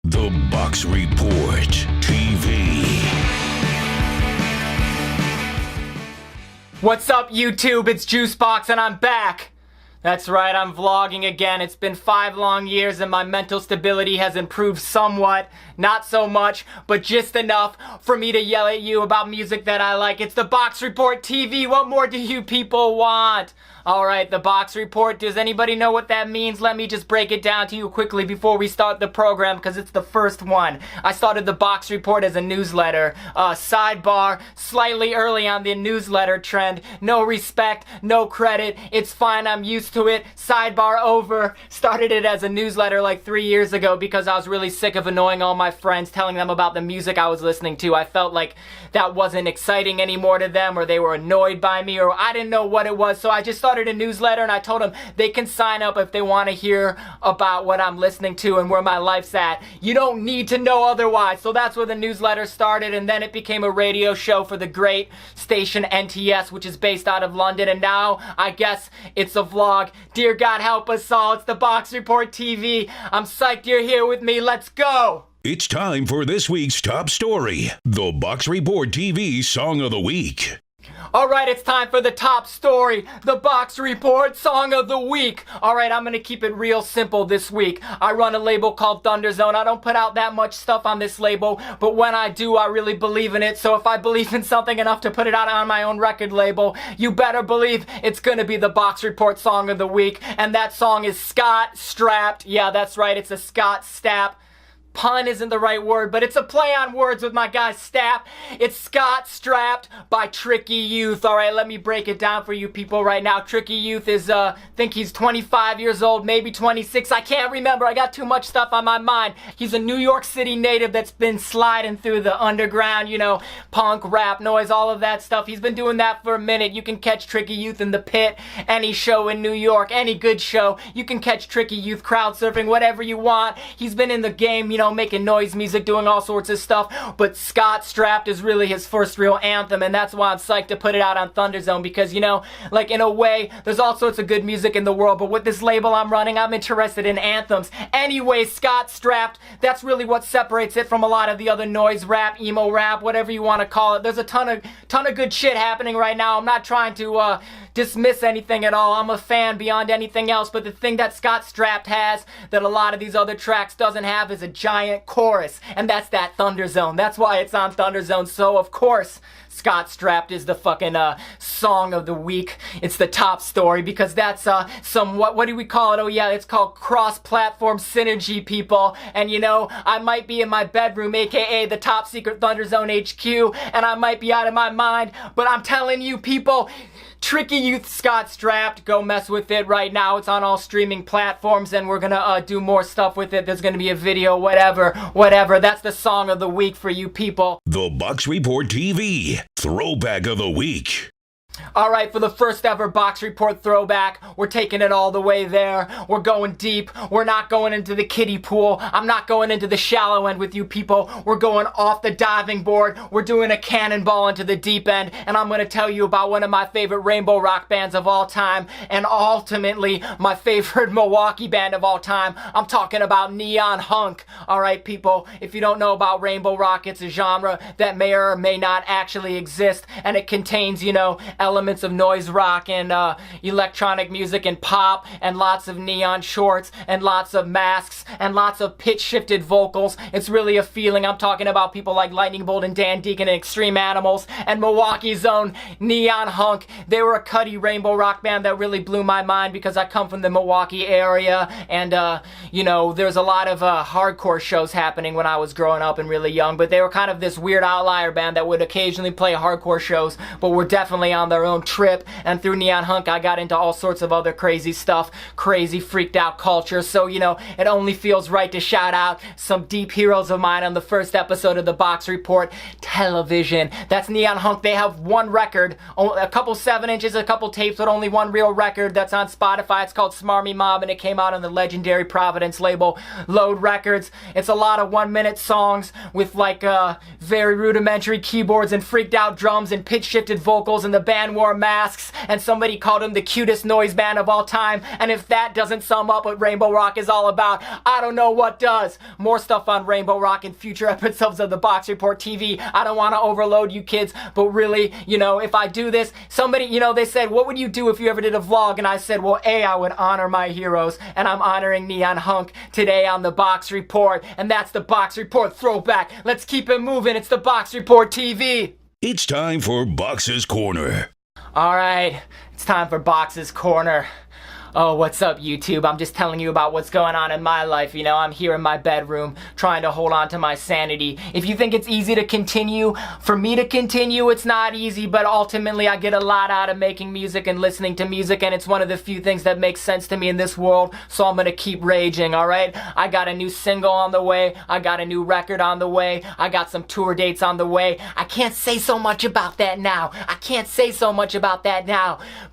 The Boxx Report TV. What's up, YouTube? It's Juiceboxxx and I'm back. That's right, I'm vlogging again. It's been 5 long years and my mental stability has improved somewhat. Not so much, but just enough for me to yell at you about music that I like. It's the Boxx Report TV. What more do you people want? Alright, the Boxx Report. Does anybody know what that means? Let me just break it down to you quickly before we start the program, because it's the first one. I started the Boxx Report as a newsletter. Sidebar, slightly early on the newsletter trend. No respect, no credit. It's fine, I'm used to it. Sidebar over. Started it as a newsletter like 3 years ago because I was really sick of annoying all my friends, telling them about the music I was listening to. I felt like that wasn't exciting anymore to them, or they were annoyed by me, or I didn't know what it was, so I just started a newsletter and I told them they can sign up if they want to hear about what I'm listening to and where my life's at. You don't need to know otherwise. So that's where the newsletter started, and then it became a radio show for the great station NTS, which is based out of London, and now I guess it's a vlog. Dear God help us all, it's the Boxx Report TV. I'm psyched you're here with me. Let's go! It's time for this week's top story, the Boxx Report TV Song of the Week. Alright, it's time for the top story, the Boxx Report Song of the Week. Alright, I'm gonna keep it real simple this week. I run a label called Thunderzone. I don't put out that much stuff on this label, but when I do, I really believe in it. So if I believe in something enough to put it out on my own record label, you better believe it's gonna be the Boxx Report Song of the Week. And that song is Scott Strapped. Yeah, that's right, it's a Scott Stapp. Pun isn't the right word, but it's a play on words with my guy Stapp. It's Scott Strapped by Tricky Youth. Alright, let me break it down for you people right now. Tricky Youth is, I think he's 25 years old, maybe 26. I can't remember. I got too much stuff on my mind. He's a New York City native that's been sliding through the underground, you know, punk, rap, noise, all of that stuff. He's been doing that for a minute. You can catch Tricky Youth in the Pit, any show in New York, any good show. You can catch Tricky Youth crowd surfing, whatever you want. He's been in the game, you know, making noise music, doing all sorts of stuff, but Scott Strapped is really his first real anthem, and that's why I'm psyched to put it out on Thunderzone, because, you know, like, in a way, there's all sorts of good music in the world, but with this label I'm running, I'm interested in anthems. Anyway, Scott Strapped, that's really what separates it from a lot of the other noise rap, emo rap, whatever you want to call it. There's a ton of good shit happening right now. I'm not trying to dismiss anything at all. I'm a fan beyond anything else, but the thing that Scott Strapped has that a lot of these other tracks doesn't have is a giant chorus, and that's that Thunderzone. That's why it's on Thunderzone. So of course Scott Strapped is the fucking song of the week. It's the top story because that's some what do we call it? Oh yeah, it's called cross-platform synergy, people. And you know, I might be in my bedroom, aka the top secret Thunderzone HQ, and I might be out of my mind, but I'm telling you people, Tricky Youth, Scott Strapped, go mess with it right now. It's on all streaming platforms, and we're gonna do more stuff with it. There's gonna be a video, whatever. That's the song of the week for you people. The Boxx Report TV Throwback of the Week. Alright, for the first ever Boxx Report throwback, we're taking it all the way there. We're going deep. We're not going into the kiddie pool. I'm not going into the shallow end with you people. We're going off the diving board. We're doing a cannonball into the deep end, and I'm going to tell you about one of my favorite rainbow rock bands of all time, and ultimately my favorite Milwaukee band of all time. I'm talking about Neon Hunk. Alright people, if you don't know about rainbow rock, it's a genre that may or may not actually exist, and it contains, you know, elements of noise rock and electronic music and pop and lots of neon shorts and lots of masks and lots of pitch shifted vocals. It's really a feeling. I'm talking about people like Lightning Bolt and Dan Deacon and Extreme Animals and Milwaukee's own Neon Hunk. They were a cutty rainbow rock band that really blew my mind because I come from the Milwaukee area, and you know, there's a lot of hardcore shows happening when I was growing up and really young, but they were kind of this weird outlier band that would occasionally play hardcore shows, but were definitely on their own trip. And through Neon Hunk I got into all sorts of other crazy stuff, crazy freaked out culture. So you know, it only feels right to shout out some deep heroes of mine on the first episode of the Boxx Report television. That's Neon Hunk. They have one record, a couple 7-inches, a couple tapes, but only one real record that's on Spotify. It's called Smarmy Mob, and it came out on the legendary Providence label Load Records. It's a lot of 1-minute songs with like very rudimentary keyboards and freaked out drums and pitch shifted vocals, and the band band wore masks, and somebody called them the cutest noise band of all time. And if that doesn't sum up what Rainbow Rock is all about, I don't know what does. More stuff on Rainbow Rock in future episodes of the Boxx Report TV. I don't want to overload you kids, but really, you know, if I do this, somebody, you know, they said, what would you do if you ever did a vlog? And I said, well, A, I would honor my heroes, and I'm honoring Neon Hunk today on the Boxx Report, and that's the Boxx Report throwback. Let's keep it moving. It's the Boxx Report TV. It's time for Boxx's Corner. All right, it's time for Boxx's Corner. Oh, what's up, YouTube? I'm just telling you about what's going on in my life. You know, I'm here in my bedroom trying to hold on to my sanity. If you think it's easy to continue, for me to continue, it's not easy, but ultimately I get a lot out of making music and listening to music, and it's one of the few things that makes sense to me in this world, so I'm gonna keep raging, alright? I got a new single on the way, I got a new record on the way, I got some tour dates on the way. I can't say so much about that now.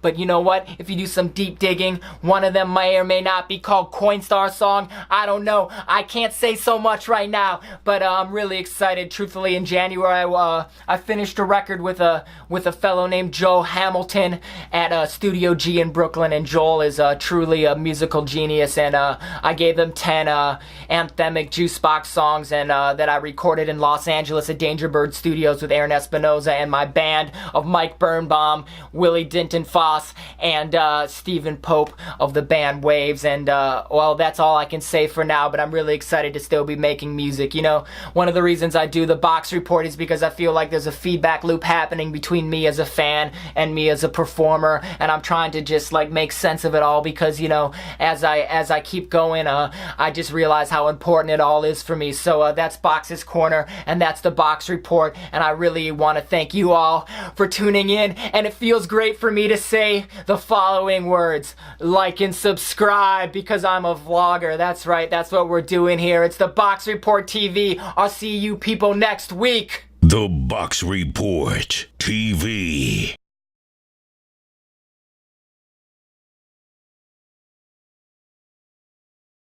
But you know what? If you do some deep digging, one of them may or may not be called Coinstar song. I don't know. I can't say so much right now, but I'm really excited. Truthfully, in January, I finished a record with a fellow named Joe Hamilton at Studio G in Brooklyn, and Joel is truly a musical genius, and I gave them 10 anthemic Juiceboxxx songs, and that I recorded in Los Angeles at Danger Bird Studios with Aaron Espinoza and my band of Mike Birnbaum, Willie Dinton Foss, and Stephen Pope of the band Waves. And well, that's all I can say for now, but I'm really excited to still be making music. You know, one of the reasons I do the Boxx Report is because I feel like there's a feedback loop happening between me as a fan and me as a performer, and I'm trying to just like make sense of it all, because you know, as I keep going, I just realize how important it all is for me. So that's Boxx's Corner, and that's the Boxx Report, and I really want to thank you all for tuning in, and it feels great for me to say the following words: like and subscribe, because I'm a vlogger. That's right, that's what we're doing here. It's the Boxx Report TV. I'll see you people next week. The Boxx Report TV.